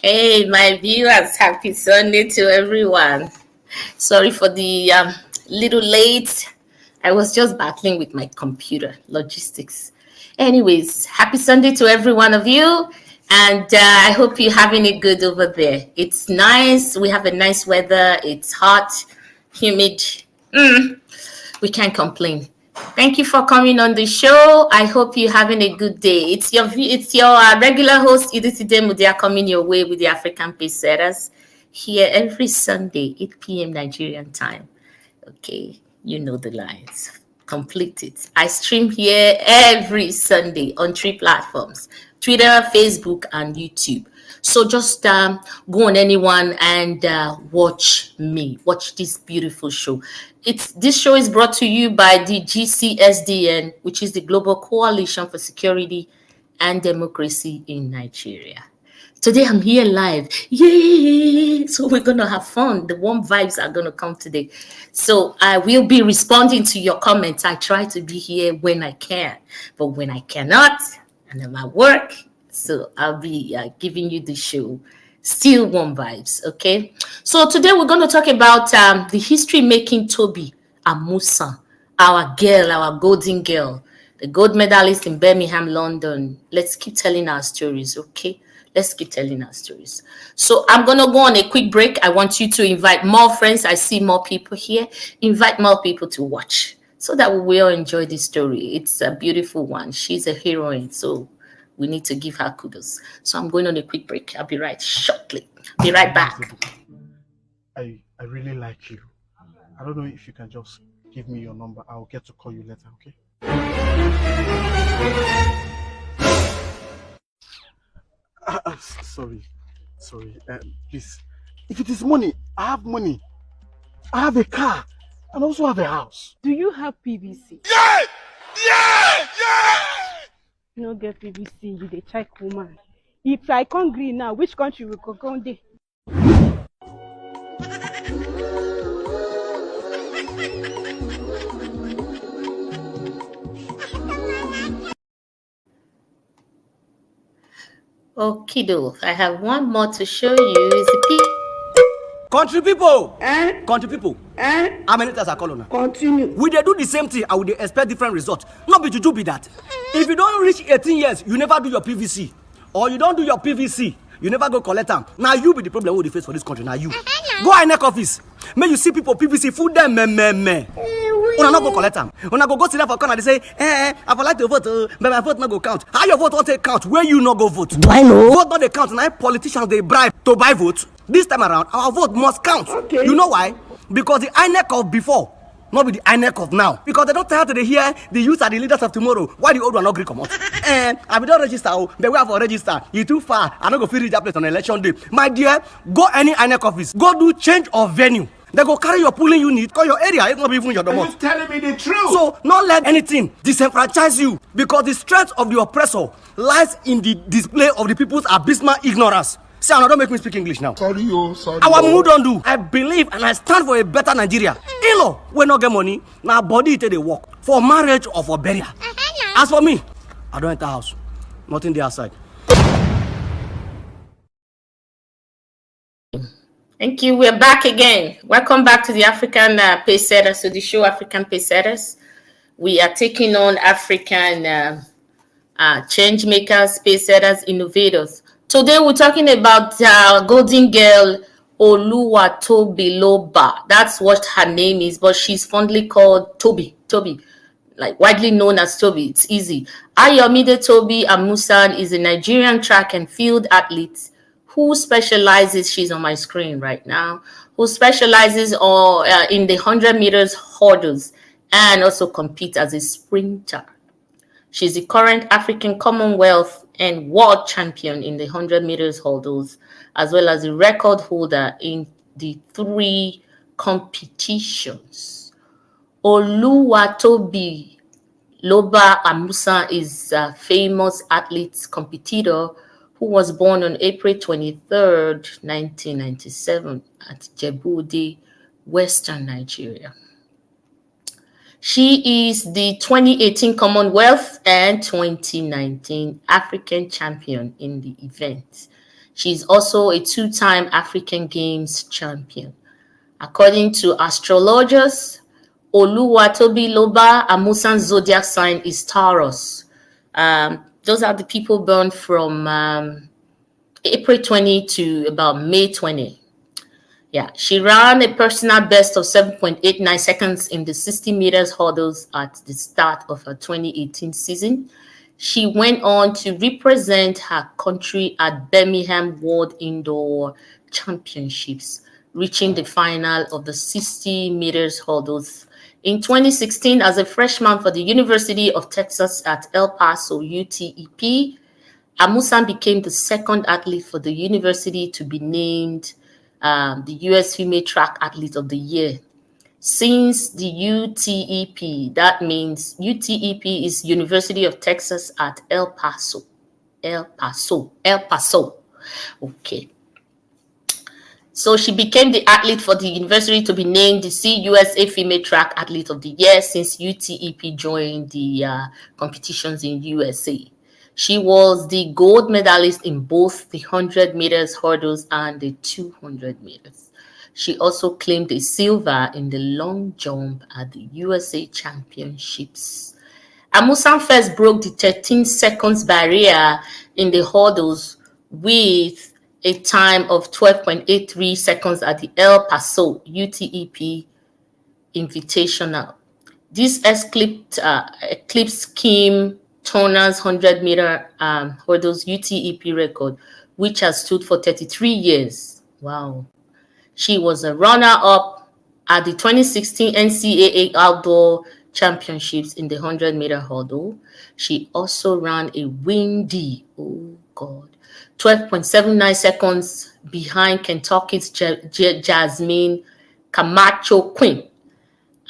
Hey, my viewers, happy Sunday to everyone. Sorry for the little late. I was just battling with my computer logistics. Anyways, happy Sunday to every one of you. And I hope you're having it good over there. It's nice. We have a nice weather. It's hot, humid. We can't complain. Thank you for coming on the show. I hope you're having a good day. It's your regular host Idiside Mudia coming your way with the African Pace Setters here every Sunday, 8 p.m. Nigerian time. Okay, you know the lines. Complete it. I stream here every Sunday on 3 platforms: Twitter, Facebook, and YouTube. So just go on anyone and watch me. Watch this beautiful show. This show is brought to you by the GCSDN, which is the Global Coalition for Security and Democracy in Nigeria. Today I'm here live. Yay! So we're gonna have fun. The warm vibes are gonna come today. So I will be responding to your comments. I try to be here when I can, but when I cannot, and I'm at work, so I'll be giving you the show. Still warm vibes, okay? So today we're gonna talk about the history-making Tobi Amusan, our girl, our golden girl, the gold medalist in Birmingham, London. Let's keep telling our stories, okay? Let's keep telling our stories. So I'm going to go on a quick break. I want you to invite more friends. I see more people here. Invite more people to watch so that we will enjoy this story. It's a beautiful one. She's a heroine, so we need to give her kudos. So I'm going on a quick break. I'll be right shortly. Be right back. I really like you. I don't know if you can just give me your number. I'll get to call you later, okay? Sorry. Please. If it is money, I have money. I have a car and also have a house. Do you have PVC? Yeah! You no get PVC, you dey check woman. If I can't green now, which country will go there? Okido, I have one more to show you. Country people! Country people! How many times I call on? Continue. We dey do the same thing and we dey expect different results. Not be juju be that. If you don't reach 18 years, you never do your PVC. Or you don't do your PVC, you never go collect them. Now you be the problem we dey face for this country. Now you. Go INEC office. May you see people PVC full them me. Una not go collect them. Una go sit down for corner. They say, I would like to vote, but my vote not go count. How your vote won't take count? Where you not go vote? Do I know? Vote not they count. Now politicians they bribe to buy votes. This time around, our vote must count. Okay. You know why? Because the INEC of before, not be the INEC of now. Because they don't tell to hear the youth are the leaders of tomorrow. Why the old one not agree come out? And I will not register. The way for register, you too far. I not go reach that place on election day. My dear, go any INEC office. Go do change of venue. They go carry your polling unit, call your area. It's not even your Are you domot. telling me the truth? So, not let anything disenfranchise you because the strength of the oppressor lies in the display of the people's abysmal ignorance. See, don't make me speak English now. Sorry. Our mood don't do. I believe and I stand for a better Nigeria. In-law, we not get money. Now body it they work for marriage or for burial. As for me, I don't enter house. Nothing there outside. Thank you. We're back again. Welcome back to the African Pace Setters, to the show African Pace Setters. We are taking on African change makers, pace setters, innovators. Today we're talking about golden girl Oluwatobi Loba. That's what her name is, but she's fondly called Tobi, like widely known as Tobi. It's easy. Ayomide Tobi Amusan is a Nigerian track and field athlete who specializes, she's on my screen right now, who specializes in the 100 meters hurdles and also competes as a sprinter. She's the current African Commonwealth and world champion in the 100 meters hurdles, as well as the record holder in the 3 competitions. Oluwatobi Loba Amusan is a famous athlete competitor who was born on April 23rd, 1997 at Jebu-Ode, Western Nigeria. She is the 2018 Commonwealth and 2019 African champion in the event. She's also a two-time African Games champion. According to astrologers, Tobi Amusan's zodiac sign is Taurus. Those are the people born from April 20 to about May 20. Yeah, she ran a personal best of 7.89 seconds in the 60 meters hurdles at the start of her 2018 season. She went on to represent her country at Birmingham World Indoor Championships, reaching the final of the 60 meters hurdles. In 2016, as a freshman for the University of Texas at El Paso, UTEP, Amusan became the second athlete for the university to be named the U.S. Female Track Athlete of the Year. Since the UTEP, that means UTEP is University of Texas at El Paso. Okay. So she became the athlete for the university to be named the CUSA Female Track Athlete of the Year since UTEP joined the competitions in USA. She was the gold medalist in both the 100 meters hurdles and the 200 meters. She also claimed a silver in the long jump at the USA Championships. Amusan first broke the 13 seconds barrier in the hurdles with a time of 12.83 seconds at the El Paso UTEP Invitational. This eclipsed Kim Turner's 100-meter hurdles UTEP record, which has stood for 33 years. Wow. She was a runner-up at the 2016 NCAA Outdoor Championships in the 100-meter hurdle. She also ran a windy, 12.79 seconds behind Kentucky's Jasmine Camacho Quinn.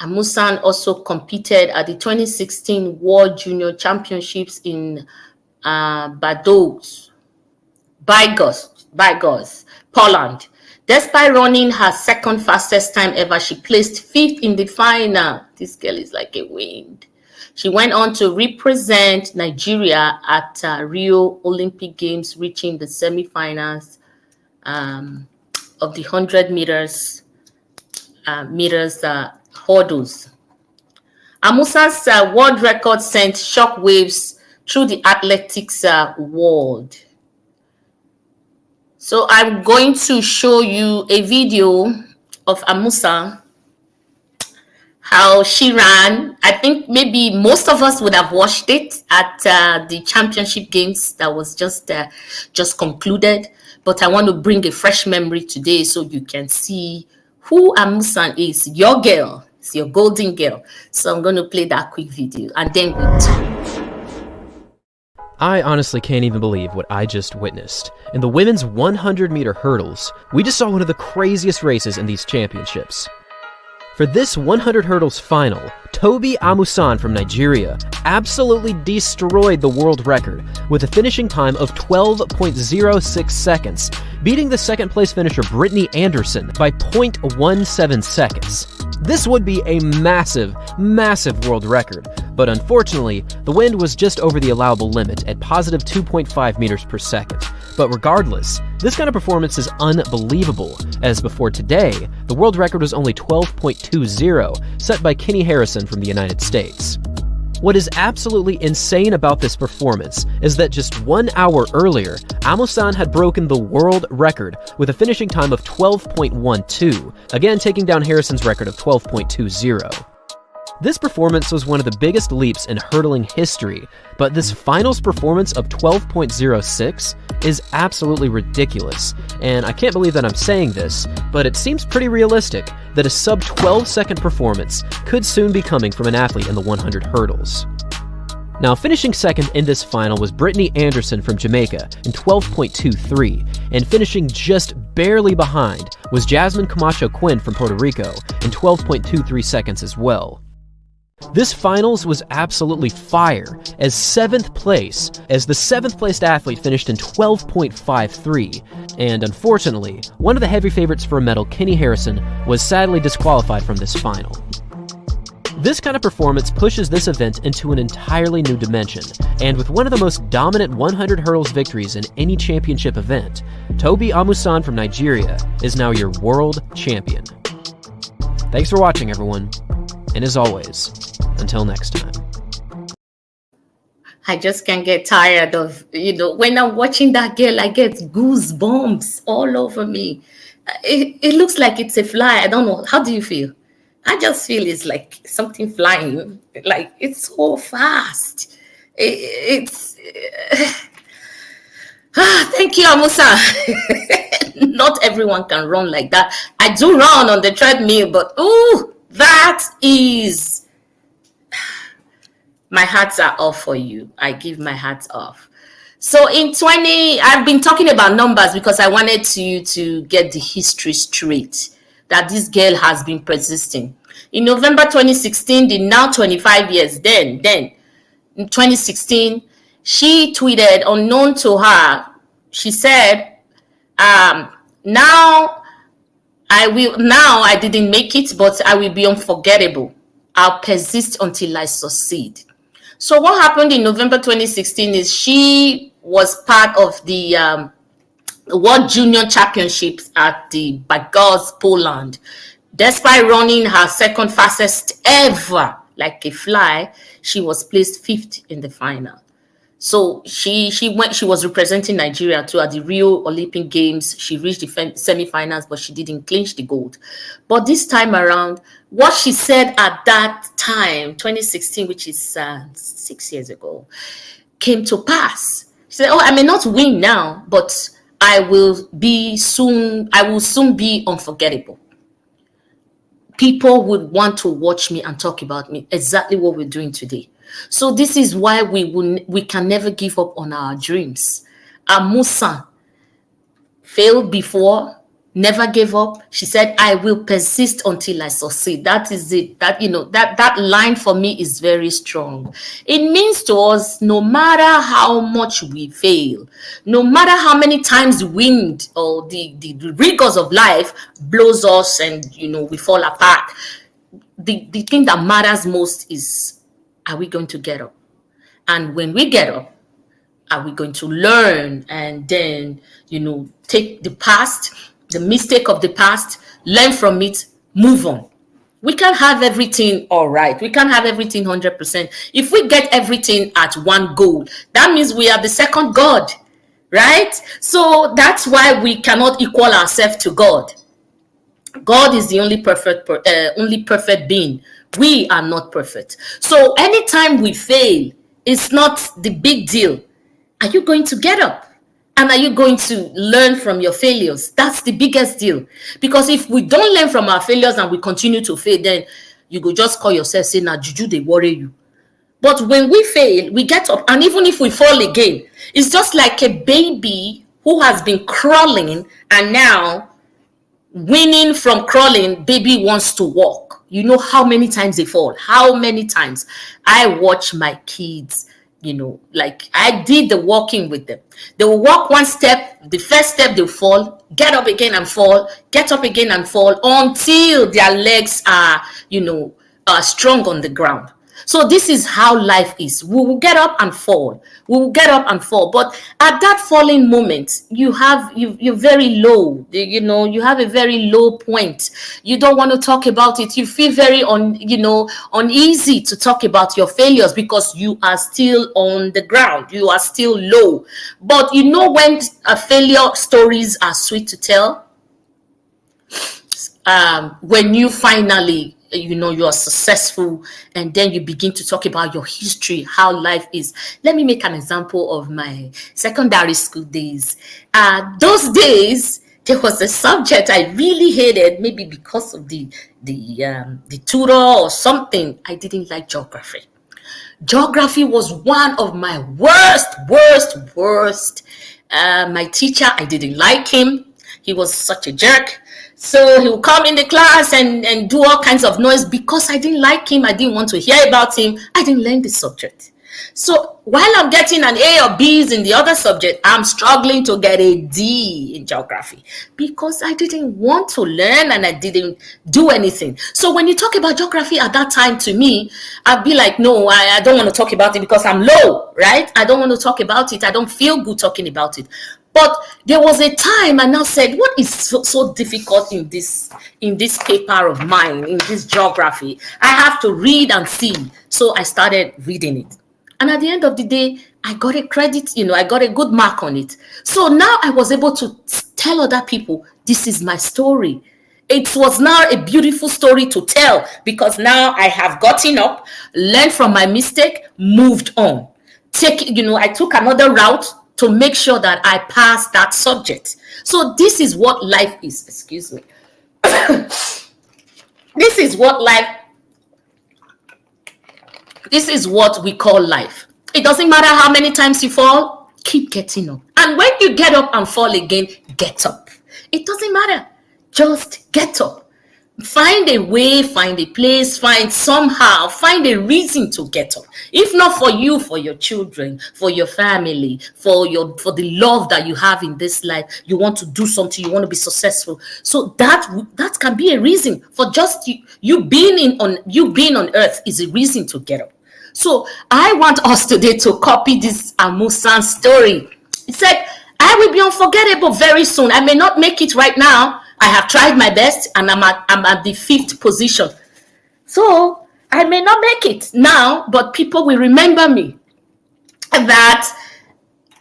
Amusan also competed at the 2016 World Junior Championships in Bydgoszcz, Poland. Despite running her second fastest time ever, she placed 5th in the final. This girl is like a wind. She went on to represent Nigeria at Rio Olympic Games, reaching the semifinals of the 100 meters hurdles. Amusan's world record sent shockwaves through the athletics world. So I'm going to show you a video of Amusan, how she ran. I think maybe most of us would have watched it at the championship games that was just concluded. But I want to bring a fresh memory today so you can see who Amusan is. Your girl. It's your golden girl. So I'm going to play that quick video and then we'll talk. I honestly can't even believe what I just witnessed. In the women's 100-meter hurdles, we just saw one of the craziest races in these championships. For this 100 hurdles final, Tobi Amusan from Nigeria absolutely destroyed the world record with a finishing time of 12.06 seconds, beating the second place finisher Brittany Anderson by 0.17 seconds. This would be a massive, massive world record, but unfortunately, the wind was just over the allowable limit at positive 2.5 meters per second. But regardless, this kind of performance is unbelievable, as before today, the world record was only 12.20, set by Kenny Harrison from the United States. What is absolutely insane about this performance is that just 1 hour earlier, Amusan had broken the world record with a finishing time of 12.12, again taking down Harrison's record of 12.20. This performance was one of the biggest leaps in hurdling history, but this finals performance of 12.06 is absolutely ridiculous, and I can't believe that I'm saying this, but it seems pretty realistic that a sub-12 second performance could soon be coming from an athlete in the 100 hurdles. Now, finishing second in this final was Brittany Anderson from Jamaica in 12.23, and finishing just barely behind was Jasmine Camacho Quinn from Puerto Rico in 12.23 seconds as well. This finals was absolutely fire, as the 7th placed athlete finished in 12.53, and unfortunately, one of the heavy favorites for a medal, Kenny Harrison, was sadly disqualified from this final. This kind of performance pushes this event into an entirely new dimension, and with one of the most dominant 100 hurdles victories in any championship event, Tobi Amusan from Nigeria is now your world champion. Thanks for watching, everyone, and as always, until next time. I just can't get tired of, when I'm watching that girl, I get goosebumps all over me. It looks like it's a fly. I don't know. How do you feel? I just feel it's like something flying. Like, it's so fast. Thank you, Amusa. Not everyone can run like that. I do run on the treadmill, but that is... My hats are off for you. I give my hats off. So I've been talking about numbers because I wanted to get the history straight that this girl has been persisting. In November 2016, the now 25 years, then in 2016, she tweeted, unknown to her, she said, now I didn't make it, but I will be unforgettable. I'll persist until I succeed. So what happened in November 2016 is she was part of the World Junior Championships at the Bydgoszcz, Poland. Despite running her second fastest ever, like a fly, she was placed 5th in the final. So she was representing Nigeria too at the Rio Olympic Games. She reached the semifinals, but she didn't clinch the gold. But this time around, what she said at that time, 2016, which is 6 years ago, came to pass. She said, I may not win now, but I will soon be unforgettable. People would want to watch me and talk about me, exactly what we're doing today. So this is why we can never give up on our dreams. Amusan failed before, never gave up. She said, I will persist until I succeed. That is it. That line for me is very strong. It means to us, no matter how much we fail, no matter how many times the wind or the rigors of life blows us and, we fall apart, the thing that matters most is, are we going to get up? And when we get up, are we going to learn and then, take the past, the mistake of the past, learn from it, move on? We can't have everything all right. We can't have everything 100%. If we get everything at one goal, that means we are the second God, right? So that's why we cannot equal ourselves to God. God is the only perfect being. We are not perfect. So anytime we fail, it's not the big deal. Are you going to get up? And are you going to learn from your failures? That's the biggest deal. Because if we don't learn from our failures and we continue to fail, then you go just call yourself, say, now, juju, they worry you. But when we fail, we get up. And even if we fall again, it's just like a baby who has been crawling and now winning from crawling, baby wants to walk. You know how many times they fall? How many times? I watch my kids, like I did the walking with them. They will walk one step, the first step they'll fall, get up again and fall, get up again and fall until their legs are, strong on the ground. So this is how life is. We will get up and fall. We will get up and fall. But at that falling moment, you're very low. You have a very low point. You don't want to talk about it. You feel very uneasy to talk about your failures because you are still on the ground. You are still low. But when failure stories are sweet to tell, when you finally you are successful and then you begin to talk about your history, how life is. Let me make an example of my secondary school days. Those days, there was a subject I really hated, maybe because of the tutor or something. I didn't like geography. Geography was one of my worst. My teacher, I didn't like him. He was such a jerk. So he would come in the class and do all kinds of noise because I didn't like him. I didn't want to hear about him. I didn't learn the subject. So while I'm getting an A or B's in the other subject, I'm struggling to get a D in geography because I didn't want to learn and I didn't do anything. So when you talk about geography at that time to me, I'd be like, no, I don't want to talk about it because I'm low, right? I don't want to talk about it. I don't feel good talking about it. But there was a time I now said, what is so difficult in this paper of mine, in this geography? I have to read and see. So I started reading it. And at the end of the day, I got a credit, I got a good mark on it. So now I was able to tell other people, this is my story. It was now a beautiful story to tell because now I have gotten up, learned from my mistake, moved on. I took another route to make sure that I pass that subject. So this is what life is. Excuse me. This is what we call life. It doesn't matter how many times you fall, keep getting up. And when you get up and fall again, get up. It doesn't matter. Just get up. Find a way, find a place, find a reason to get up. If not for you, for your children, for your family, for the love that you have in this life, you want to do something, you want to be successful. So that can be a reason for just you being on earth is a reason to get up. So I want us today to copy this Amusan story. It said, I will be unforgettable very soon. I may not make it right now. I have tried my best and I'm at the 5th position. So I may not make it now, but people will remember me that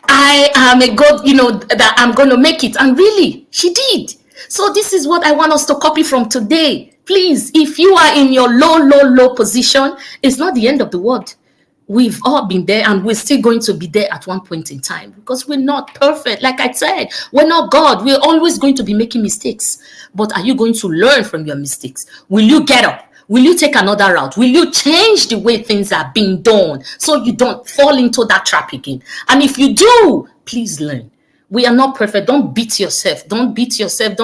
I am a good, that I'm going to make it. And really, she did. So this is what I want us to copy from today. Please, if you are in your low position, it's not the end of the world. We've all been there and we're still going to be there at one point in time because we're not perfect. Like I said, we're not God. We're always going to be making mistakes. But are you going to learn from your mistakes? Will you get up? Will you take another route? Will you change the way things are being done so you don't fall into that trap again? And if you do, please learn. We are not perfect. Don't beat yourself. Don't beat yourself.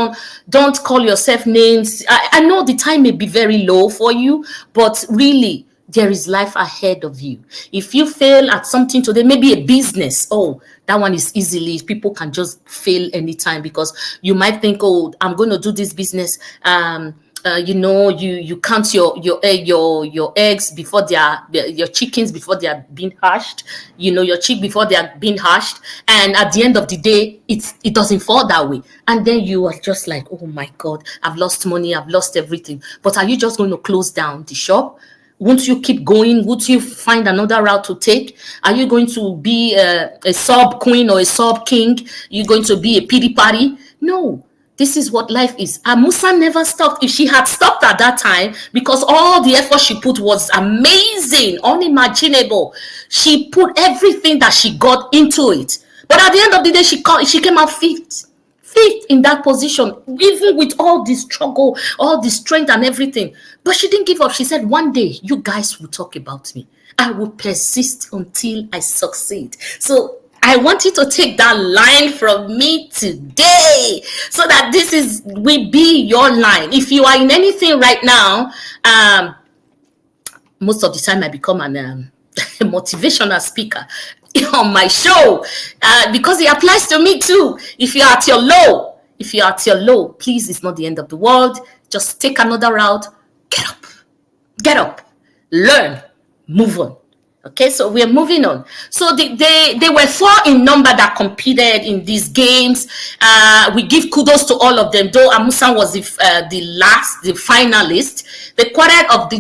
Don't call yourself names. I know the time may be very low for you, but really, there is life ahead of you. If you fail at something today, maybe a business, that one is easily, people can just fail anytime because you might think, I'm going to do this business. You count your eggs before your chickens before they are being hatched, your chick before they are being hatched, and at the end of the day it doesn't fall that way, and then you are just like, oh my God, I've lost money, I've lost everything. But are you just going to close down the shop? Won't you keep going? Would you find another route to take? Are you going to be a sub queen or a sub king? You're going to be a pity party? No. This is what life is. Amusan never stopped. If she had stopped at that time, because all the effort she put was amazing, unimaginable. She put everything that she got into it. But at the end of the day, she came out fifth in that position, even with all this struggle, all the strength and everything. But she didn't give up. She said, one day, you guys will talk about me. I will persist until I succeed. So I want you to take that line from me today so that this will be your line. If you are in anything right now, most of the time I become an motivational speaker on my show because it applies to me too. If you're at your low, please, it's not the end of the world. Just take another route. Get up, learn, move on. Okay, so we're moving on. So they were 4 in number that competed in these games. We give kudos to all of them, though Amusan was the finalist. The quartet of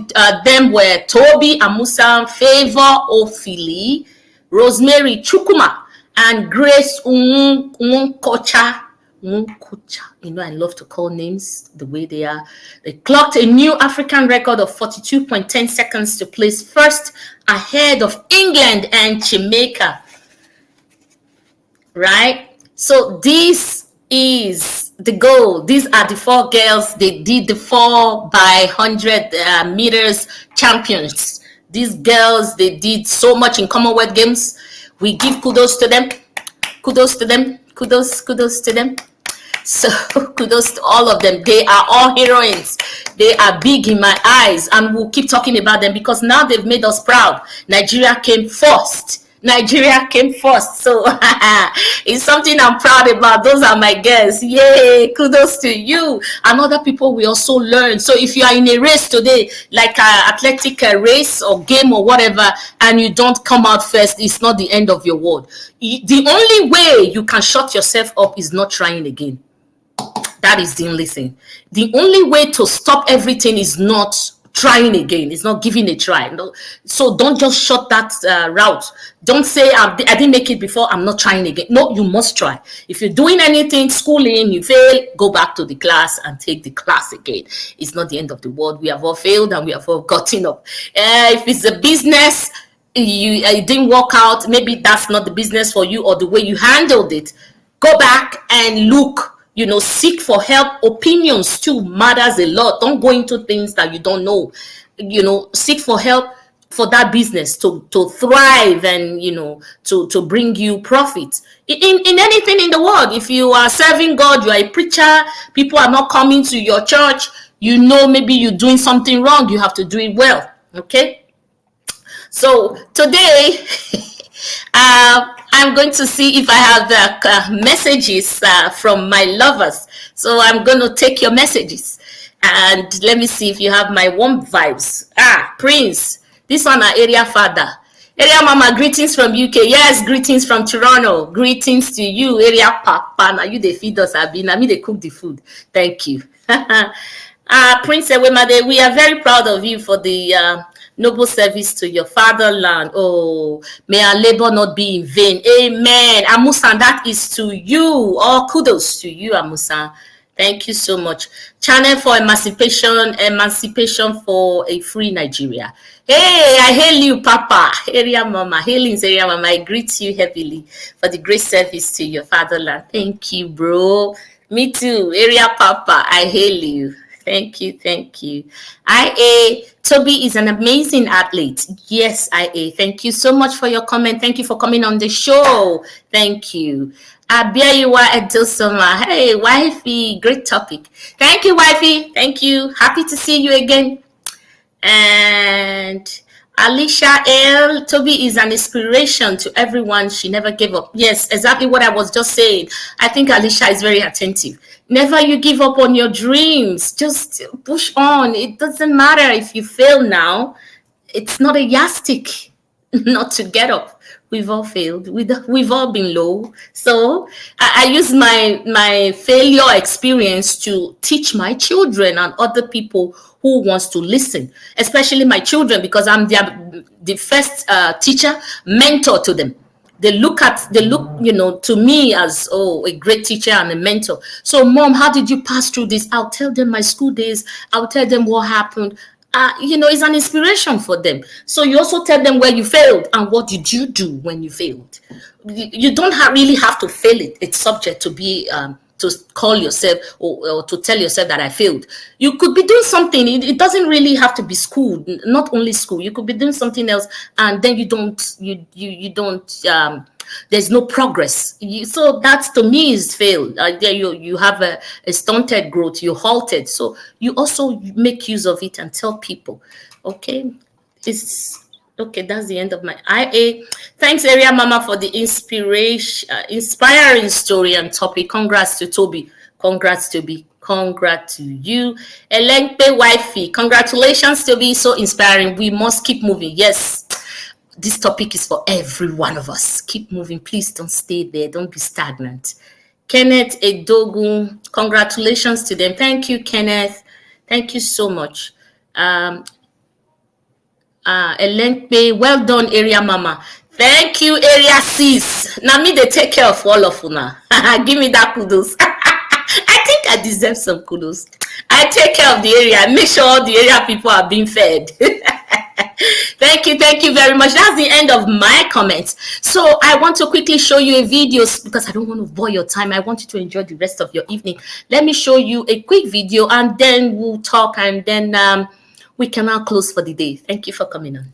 them were Tobi Amusan, Favor Ofili, Rosemary Chukuma, and Grace Unkocha. I love to call names the way they are. They clocked a new African record of 42.10 seconds to place first ahead of England and Jamaica. Right? So this is the goal. These are the 4 girls. They did the 4 by 100 meters champions. These girls, they did so much in Commonwealth Games. We give kudos to them. Kudos to them. Kudos to them. So kudos to all of them. They are all heroines. They are big in my eyes, and we'll keep talking about them because now they've made us proud. Nigeria came first. Nigeria came first. So it's something I'm proud about. Those are my girls. Yay, kudos to you. And other people will also learn. So if you are in a race today, like an athletic race or game or whatever, and you don't come out first, it's not the end of your world. The only way you can shut yourself up is not trying again. That is the only thing. The only way to stop everything is not trying again. It's not giving a try. No. So don't just shut that route. Don't say I didn't make it before, I'm not trying again. No, you must try. If you're doing anything, schooling, you fail, go back to the class and take the class again. It's not the end of the world. We have all failed and we have all gotten up. If it's a business, it didn't work out, maybe that's not the business for you or the way you handled it. Go back and look. Seek for help. Opinions too matters a lot. Don't go into things that you don't know. Seek for help for that business to thrive and to bring you profit in anything in the world. If you are serving God, you are a preacher, people are not coming to your church, maybe you're doing something wrong, you have to do it well. Okay, so today I'm going to see if I have messages from my lovers. So I'm going to take your messages and let me see if you have my warm vibes. Prince, this one our area father. Area mama, greetings from UK. Yes, greetings from Toronto. Greetings to you, area papa. Now you they feed us, Abi. Now me they cook the food. Thank you. Prince Ewemade, we are very proud of you for the noble service to your fatherland. Oh, may our labor not be in vain. Amen. Amusan, that is to you. All kudos to you, Amusan. Thank you so much. Channel for emancipation for a free Nigeria. Hey, I hail you, Papa. Area Mama. Hailings, Area Mama. I greet you heavily for the great service to your fatherland. Thank you, bro. Me too. Area Papa. I hail you. Thank you. IA, Tobi is an amazing athlete. Yes, IA. Thank you so much for your comment. Thank you for coming on the show. Thank you. Abiyayiwa Edosoma. Hey, wifey. Great topic. Thank you, wifey. Thank you. Happy to see you again. And Alicia L. Tobi is an inspiration to everyone. She never gave up. Yes, exactly what I was just saying. I think Alicia is very attentive. Never you give up on your dreams. Just push on. It doesn't matter if you fail now. It's not a yardstick not to get up. We've all failed. We've all been low. So I use my failure experience to teach my children and other people who wants to listen, especially my children, because I'm the first teacher, mentor to them. They look, to me as, a great teacher and a mentor. So, Mom, how did you pass through this? I'll tell them my school days. I'll tell them what happened. It's an inspiration for them. So you also tell them where you failed and what did you do when you failed. You don't really have to fail it. It's subject to be to call yourself or to tell yourself that I failed. You could be doing something. It doesn't really have to be school. Not only school. You could be doing something else, and then you don't. There's no progress. So that to me is failed. You have a stunted growth. You halted. So you also make use of it and tell people. Okay, okay, that's the end of my IA. Thanks, Area Mama, for the inspiring story and topic. Congrats to Tobi. Congrats, Tobi. Congrats to you. Elenkpe wifey. Congratulations, Tobi. So inspiring. We must keep moving. Yes. This topic is for every one of us. Keep moving. Please don't stay there. Don't be stagnant. Kenneth Edogun. Congratulations to them. Thank you, Kenneth. Thank you so much. Elenkpe, well done, Area Mama. Thank you, Area Sis. Now me, they take care of all of una. Give me that kudos. I think I deserve some kudos. I take care of the area. Make sure all the area people are being fed. Thank you very much. That's the end of my comments. So I want to quickly show you a video because I don't want to bore your time. I want you to enjoy the rest of your evening. Let me show you a quick video and then we'll talk and then we can now close for the day. Thank you for coming on.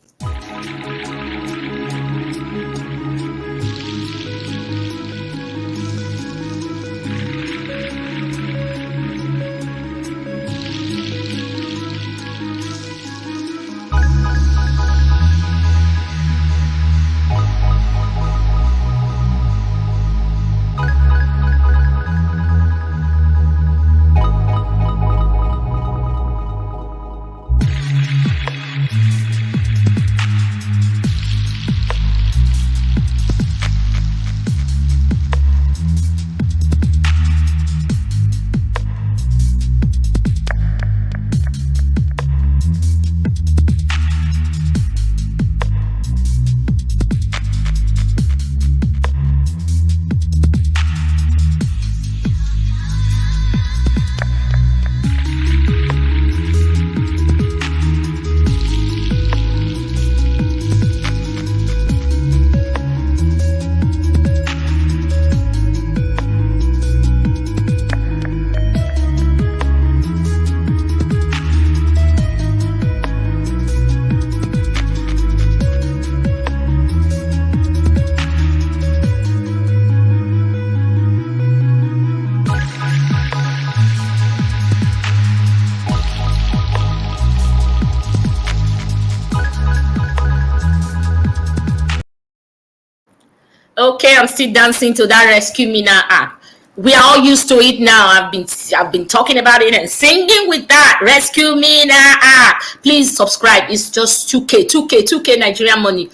Okay, I'm still dancing to that Rescue Me Now app. We are all used to it now. I've been talking about it and singing with that Rescue Me Now app. Please subscribe. It's just 2k Nigerian money.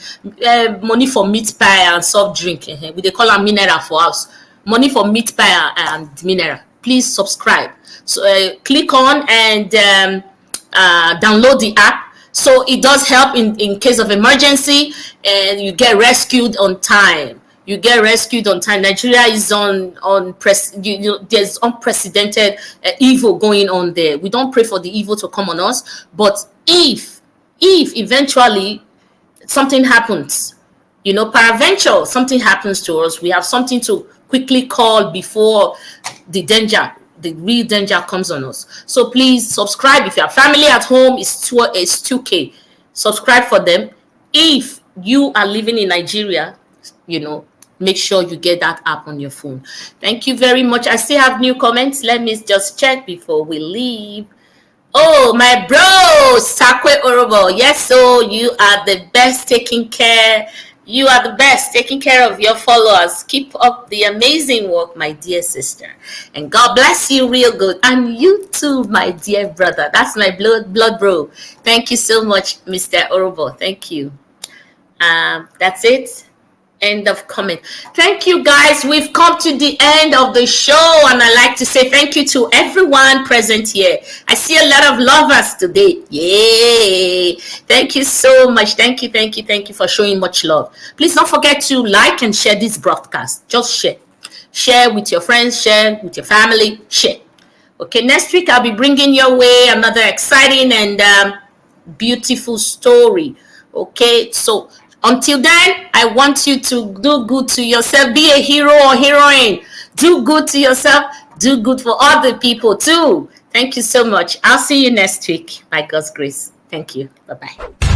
Money for meat pie and soft drink. We they call them mineral for us. Money for meat pie and mineral. Please subscribe. So click on and download the app. So it does help in case of emergency, and you get rescued on time. You get rescued on time. Nigeria is there's unprecedented evil going on there. We don't pray for the evil to come on us, but if eventually something happens, peradventure something happens to us, we have something to quickly call before the real danger comes on us. So please subscribe. If you have family at home, it's 2k. Subscribe for them. If you are living in Nigeria, make sure you get that app on your phone. Thank you very much. I still have new comments. Let me just check before we leave. Oh, my bro, Sakwe Orobo. Yes, so you are the best taking care. You are the best taking care of your followers. Keep up the amazing work, my dear sister. And God bless you real good. And you too, my dear brother. That's my blood bro. Thank you so much, Mr. Orobo. Thank you. That's it. End of comment. Thank you, guys. We've come to the end of the show, and I'd like to say thank you to everyone present here. I see a lot of lovers today. Yay! Thank you so much. Thank you for showing much love. Please don't forget to like and share this broadcast. Just share. Share with your friends, share with your family, share. Okay, next week I'll be bringing your way another exciting and beautiful story. Okay, so until then, I want you to do good to yourself. Be a hero or heroine. Do good to yourself. Do good for other people too. Thank you so much. I'll see you next week by God's grace. Thank you. Bye-bye.